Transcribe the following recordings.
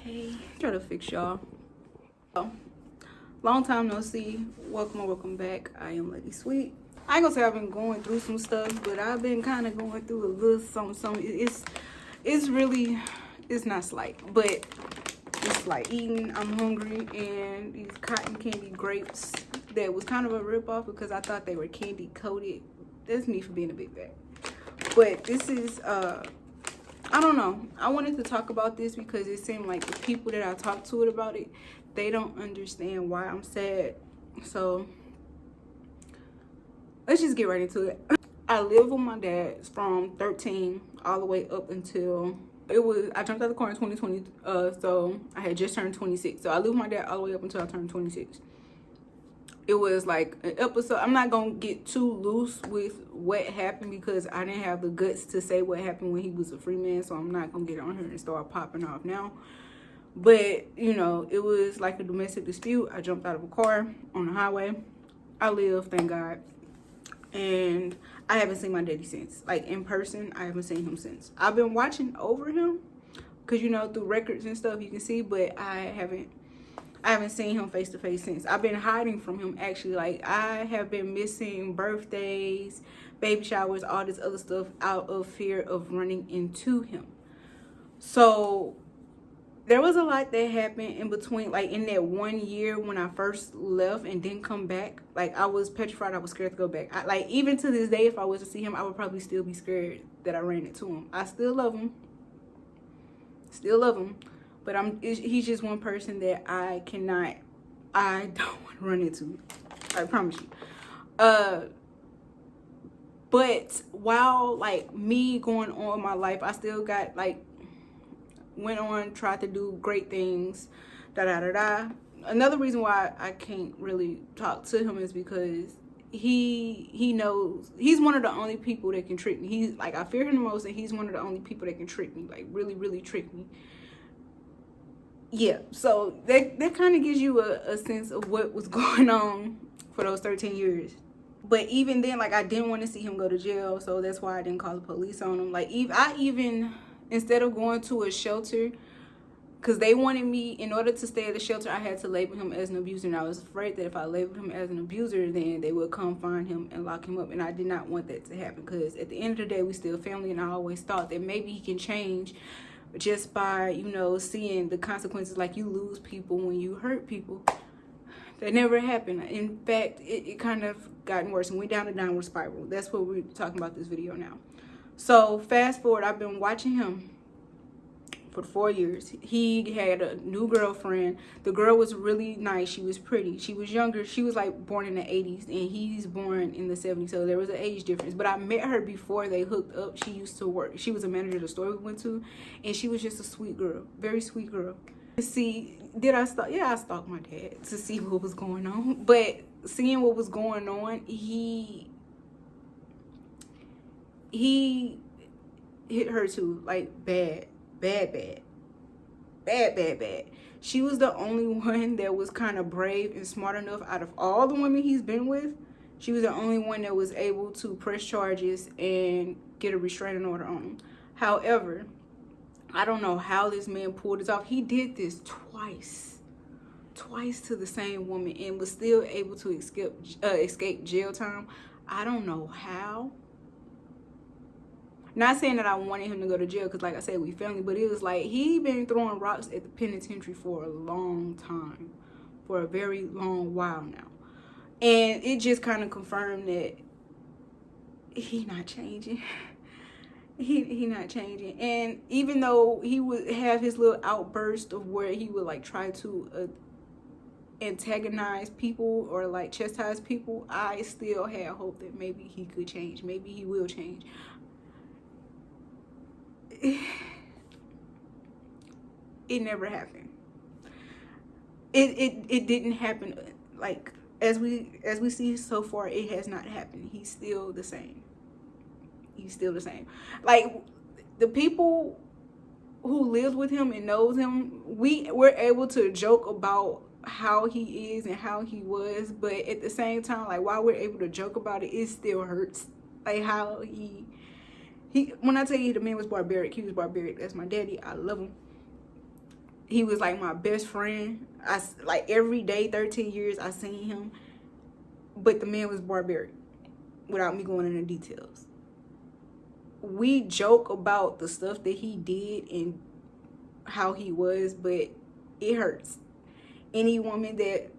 Hey, try to fix y'all. Long time no see. Welcome back. I am Lady Sweet. I ain't gonna say I've been going through some stuff, but I've been kind of going through a little something. It's really, it's not slight, but it's like eating. I'm hungry, and these cotton candy grapes that was kind of a ripoff because I thought they were candy coated. That's me for being a big bag. But this is I don't know. I wanted to talk about this because it seemed like the people that I talked to about it, they don't understand why I'm sad. So let's just get right into it. I lived with my dad from 13 all the way up until I jumped out of the car in 2020. So I had just turned 26. So I lived with my dad all the way up until I turned 26. It was like an episode. I'm not gonna get too loose with what happened because I didn't have the guts to say what happened when he was a free man, so I'm not gonna get on here and start popping off now. But you know, it was like a domestic dispute. I jumped out of a car on the highway. I live, thank God, and I haven't seen my daddy since. Like in person, I haven't seen him since. I've been watching over him because you know through records and stuff you can see, but I haven't seen him face to face since. I've been hiding from him actually. Like I have been missing birthdays, baby showers, all this other stuff out of fear of running into him. So there was a lot that happened in between, like in that 1 year when I first left and didn't come back. Like I was petrified. I was scared to go back. Like even to this day, if I was to see him, I would probably still be scared that I ran into him. I still love him. But he's just one person that I don't want to run into. I promise you. But while like me going on in my life, I still got like went on, tried to do great things, Another reason why I can't really talk to him is because he knows he's one of the only people that can trick me. He's like, I fear him the most, and he's one of the only people that can trick me, like really trick me. Yeah, so that kind of gives you a sense of what was going on for those 13 years. But even then, like I didn't want to see him go to jail, so that's why I didn't call the police on him. Like I even instead of going to a shelter, because they wanted me, in order to stay at the shelter, I had to label him as an abuser. And I was afraid that if I labeled him as an abuser, then they would come find him and lock him up. And I did not want that to happen because at the end of the day, we still family. And I always thought that maybe he can change just by, you know, seeing the consequences. Like you lose people when you hurt people. That never happened. In fact, it kind of gotten worse and went down a downward spiral. That's what we're talking about this video now. So fast forward, I've been watching him for 4 years. He had a new girlfriend. The girl was really nice. She was pretty. She was younger. She was like born in the 80s and he's born in the 70s. So there was an age difference. But I met her before they hooked up. She used to work. She was a manager at the store we went to. And she was just a sweet girl. Very sweet girl. See, did I stalk? Yeah, I stalked my dad to see what was going on. But seeing what was going on, he hit her too, like bad. She was the only one that was kind of brave and smart enough out of all the women he's been with. She was the only one that was able to press charges and get a restraining order on him. However, I don't know how this man pulled this off. He did this twice to the same woman and was still able to escape jail time. I don't know how. Not saying that I wanted him to go to jail because like I said, we family, but it was like he been throwing rocks at the penitentiary for a long time, for a very long while now. And it just kind of confirmed that he not changing. He not changing. And even though he would have his little outburst of where he would like try to antagonize people or like chastise people, I still had hope that maybe he could change. Maybe he will change. It never happened. It didn't happen. Like as we see so far, it has not happened. He's still the same. Like the people who lived with him and knows him, we're able to joke about how he is and how he was, but at the same time, like while we're able to joke about it, it still hurts. Like how he when I tell you the man was barbaric, he was barbaric. That's my daddy. I love him. He was like my best friend. Like every day, 13 years, I seen him. But the man was barbaric, without me going into details. We joke about the stuff that he did and how he was, but it hurts. Any woman that,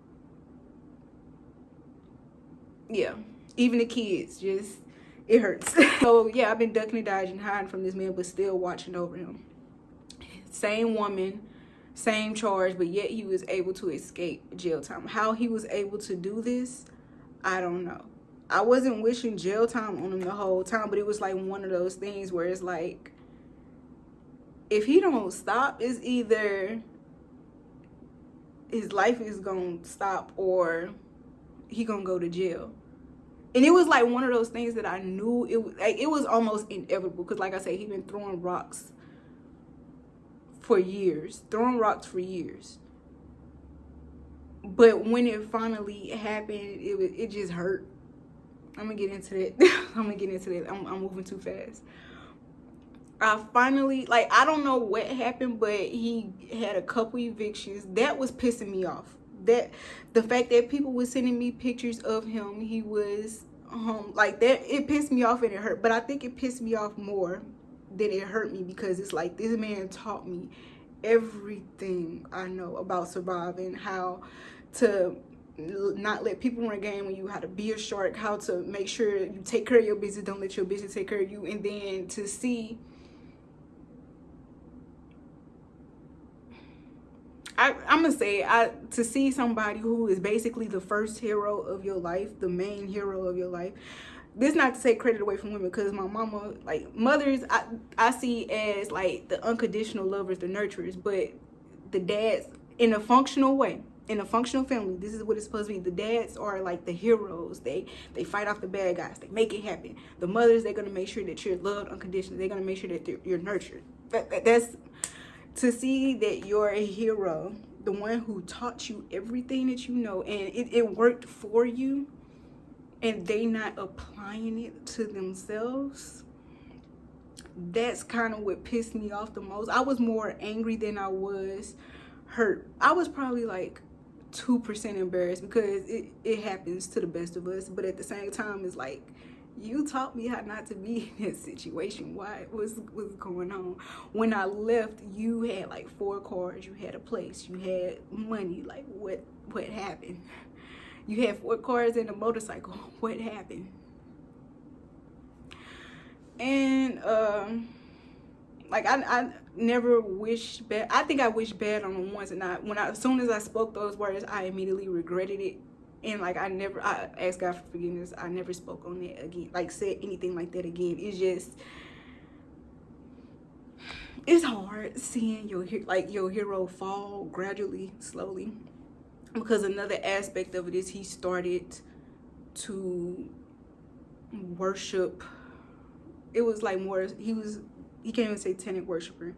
yeah, even the kids, just, it hurts. So yeah, I've been ducking and dodging, hiding from this man, but still watching over him. Same woman, same charge, but yet he was able to escape jail time. How he was able to do this, I don't know. I wasn't wishing jail time on him the whole time, but it was like one of those things where it's like, if he don't stop, it's either his life is gonna stop or he gonna go to jail. And it was like one of those things that I knew it was almost inevitable, because like I said, he been throwing rocks for years, but when it finally happened, it just hurt. I'm gonna get into that. I'm moving too fast. I finally, like, I don't know what happened, but he had a couple evictions. That was pissing me off. That the fact that people were sending me pictures of him, he was like that, it pissed me off and it hurt. But I think it pissed me off more than it hurt me, because it's like, this man taught me everything I know about surviving, how to not let people run game on you, how to be a shark, how to make sure you take care of your business, don't let your business take care of you. And then to see, I'm gonna say, to see somebody who is basically the first hero of your life, the main hero of your life. This not to take credit away from women, because my mama, like, mothers, I see as like the unconditional lovers, the nurturers, but the dads, in a functional way, in a functional family, this is what it's supposed to be. The dads are like the heroes. They fight off the bad guys. They make it happen. The mothers, they're gonna make sure that you're loved unconditionally. They're gonna make sure that you're nurtured. That's to see that you're a hero, the one who taught you everything that you know, and it worked for you, and they not applying it to themselves. That's kind of what pissed me off the most. I was more angry than I was hurt. I was probably like 2% embarrassed, because it happens to the best of us, but at the same time, it's like, you taught me how not to be in that situation. Why? What's going on? When I left, you had like 4 cars, you had a place, you had money. Like, what happened? You had 4 cars and a motorcycle. What happened? And like, I never wish bad. I think I wish bad on them once, and as soon as I spoke those words, I immediately regretted it. And like, I asked God for forgiveness. I never spoke on that again, like said anything like that again. It's just, it's hard seeing your hero fall gradually, slowly, because another aspect of it is he started to worship. It was like more, he can't even say satanic worshiper.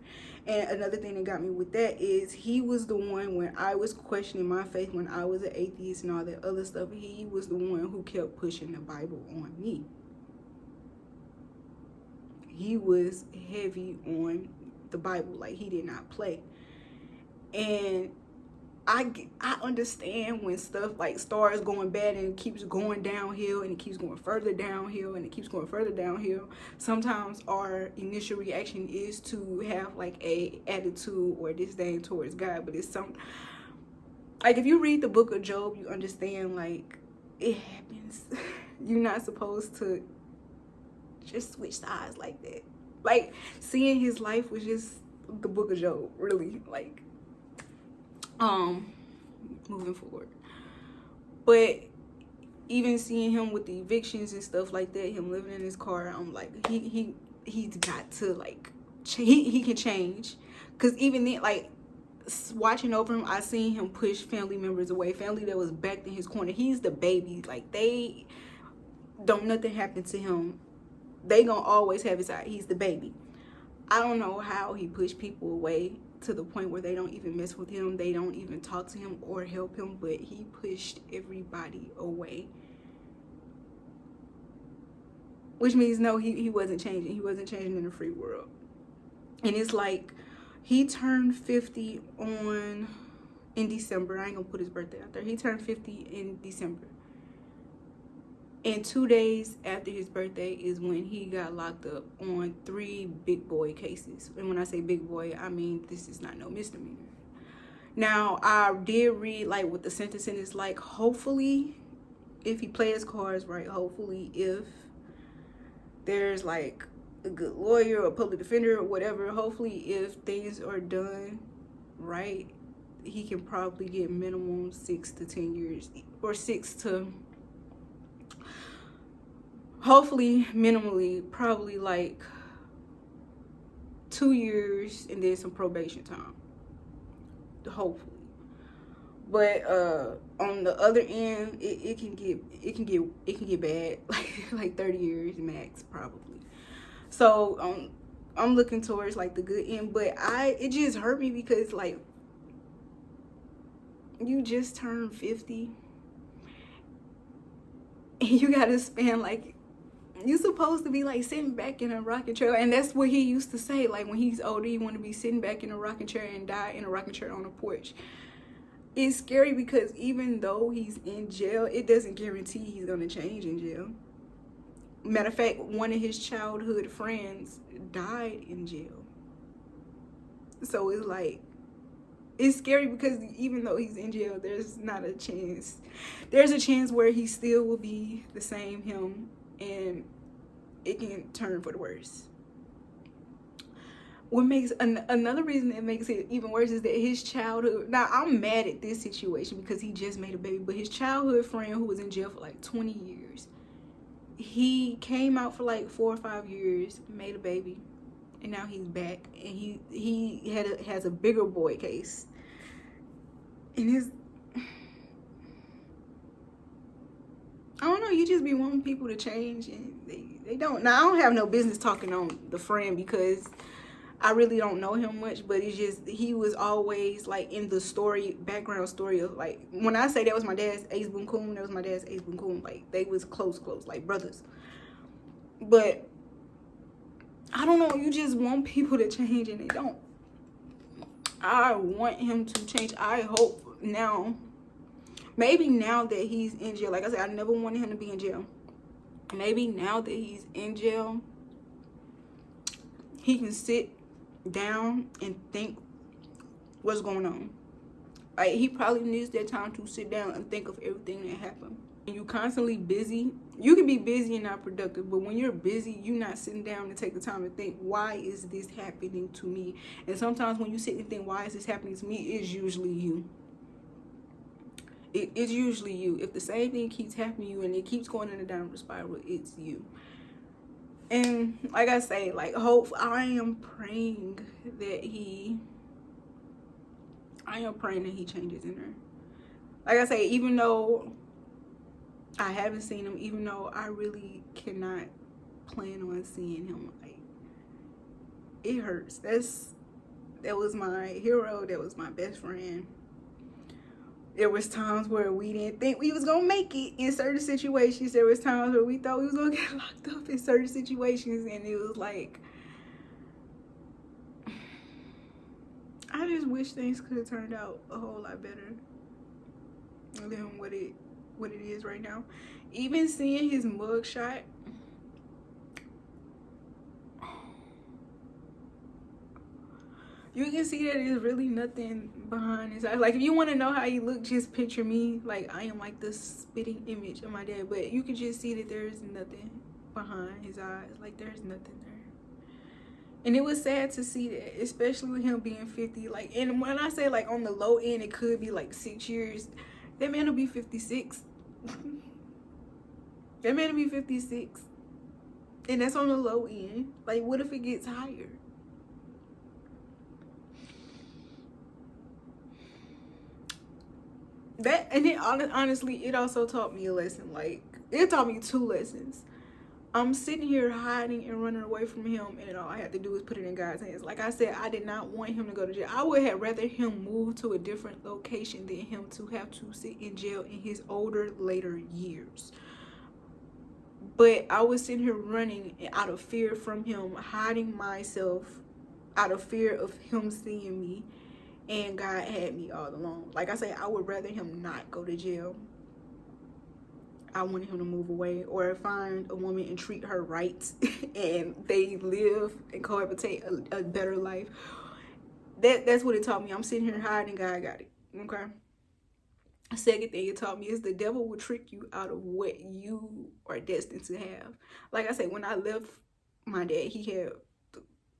And another thing that got me with that is, he was the one, when I was questioning my faith, when I was an atheist and all that other stuff, he was the one who kept pushing the Bible on me. He was heavy on the Bible, like, he did not play. And I understand when stuff like starts going bad and it keeps going downhill, and it keeps going further downhill, and it keeps going further downhill. Sometimes our initial reaction is to have like a attitude or disdain towards God, but it's like, if you read the book of Job, you understand, like, it happens. You're not supposed to just switch sides like that. Like, seeing his life was just the book of Job, really. Like, moving forward. But even seeing him with the evictions and stuff like that, him living in his car, I'm like, he's got to, like, he can change. Because even then, like, watching over him, I seen him push family members away, family that was backed in his corner. He's the baby. Like, they don't, nothing happen to him, they gonna always have his side. He's the baby. I don't know how he pushed people away to the point where they don't even mess with him, they don't even talk to him or help him, but he pushed everybody away. Which means, no, he wasn't changing. He wasn't changing in a free world. And it's like, He turned 50 in December. I ain't gonna put his birthday out there. He turned 50 in December. And 2 days after his birthday is when he got locked up on 3 big boy cases. And when I say big boy, I mean this is not no misdemeanor. Now, I did read like what the sentencing is like. Hopefully, if he plays his cards right, hopefully if there's like a good lawyer or public defender or whatever, hopefully if things are done right, he can probably get minimum 6 to 10 years, or 6 to, hopefully minimally, probably like 2 years and then some probation time, hopefully. But on the other end, it can get bad, like 30 years max probably. So I'm looking towards like the good end, but it just hurt me because like you just turned 50 and you gotta spend like, you supposed to be like sitting back in a rocking chair, and that's what he used to say, like when he's older he want to be sitting back in a rocking chair and die in a rocking chair on a porch. It's scary because even though he's in jail, it doesn't guarantee he's gonna change in jail. Matter of fact, one of his childhood friends died in jail. So it's like, it's scary because even though he's in jail, there's not a chance. There's a chance where he still will be the same him, and it can turn for the worse. What makes another reason that makes it even worse is that his childhood, now I'm mad at this situation because he just made a baby, but his childhood friend who was in jail for like 20 years, he came out for like 4 or 5 years, made a baby, and now he's back, and he has a bigger boy case. And I don't know, you just be wanting people to change and they don't. Now I don't have no business talking on the friend because I really don't know him much, but it's just, he was always like in the background story of like, when I say that was my dad's Ace Boon Coon, that was my dad's Ace Boon Coon. Like they was close, like brothers. But I don't know, you just want people to change and they don't. I want him to change. I hope now, maybe now that he's in jail, like I said, I never wanted him to be in jail. Maybe now that he's in jail, he can sit down and think what's going on. Like he probably needs that time to sit down and think of everything that happened. And you constantly busy, you can be busy and not productive, but when you're busy, you're not sitting down to take the time to think, why is this happening to me? And sometimes when you sit and think, why is this happening to me, it's usually you. It's usually you. If the same thing keeps happening to you and it keeps going in a downward spiral, it's you. And like I say, like I am praying that he changes in there. Like I say, even though I haven't seen him, even though I really cannot plan on seeing him, like it hurts. That was my hero, that was my best friend. There was times where we didn't think we was gonna make it in certain situations. There was times where we thought we was gonna get locked up in certain situations, and it was like, I just wish things could have turned out a whole lot better than what it is right now. Even seeing his mugshot, you can see that there's really nothing behind his eyes. Like if you want to know how he looked, just picture me. Like I am like the spitting image of my dad, but you can just see that there's nothing behind his eyes. Like there's nothing there. And it was sad to see that, especially with him being 50. Like, and when I say like on the low end, it could be like 6 years. That man will be 56. That man will be 56. And that's on the low end. Like, what if it gets higher? That, and it honestly, it also taught me a lesson. Like, it taught me 2 lessons. I'm sitting here hiding and running away from him, and all I had to do is put it in God's hands. Like I said, I did not want him to go to jail. I would have rather him move to a different location than him to have to sit in jail in his older, later years. But I was sitting here running out of fear from him, hiding myself out of fear of him seeing me, and God had me all along. Like I say, I would rather him not go to jail. I wanted him to move away or find a woman and treat her right and they live and cohabitate a better life. That's what it taught me. I'm sitting here hiding, God got it. Okay. Second thing it taught me is the devil will trick you out of what you are destined to have. Like I said, when I left my dad, he had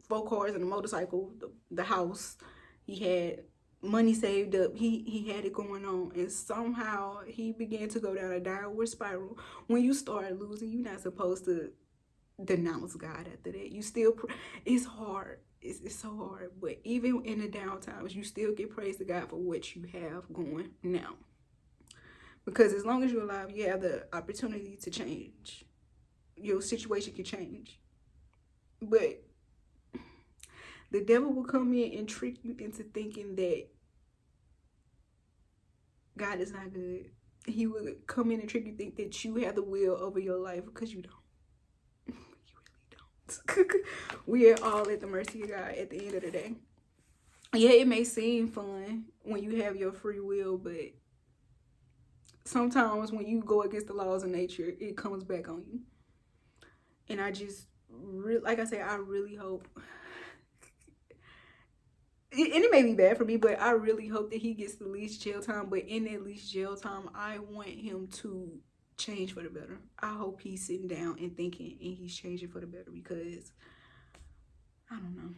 4 cars and a motorcycle, the house. He had money saved up. He had it going on, and somehow he began to go down a downward spiral. When you start losing, you're not supposed to denounce God after that. You still, it's hard. It's so hard. But even in the down times, you still give praise to God for what you have going now. Because as long as you're alive, you have the opportunity to change. Your situation can change. But the devil will come in and trick you into thinking that God is not good. He will come in and trick you to think that you have the will over your life, because you don't. You really don't. We are all at the mercy of God at the end of the day. Yeah, it may seem fun when you have your free will, but sometimes when you go against the laws of nature, it comes back on you. And I just, like I say, I really hope, and it may be bad for me, but I really hope that he gets the least jail time. But in that least jail time, I want him to change for the better. I hope he's sitting down and thinking and he's changing for the better, because I don't know.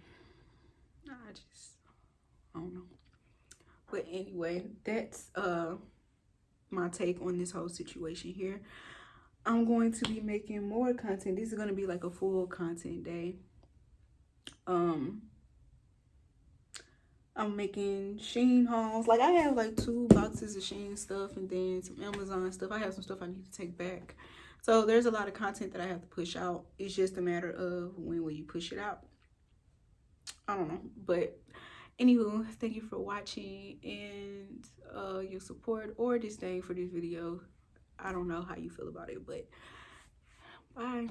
I don't know. But anyway, that's my take on this whole situation here. I'm going to be making more content. This is going to be like a full content day. I'm making Shein hauls. Like, I have like 2 boxes of Shein stuff and then some Amazon stuff. I have some stuff I need to take back. So there's a lot of content that I have to push out. It's just a matter of when will you push it out. I don't know. But anywho, thank you for watching and your support or disdain for this video. I don't know how you feel about it, but bye.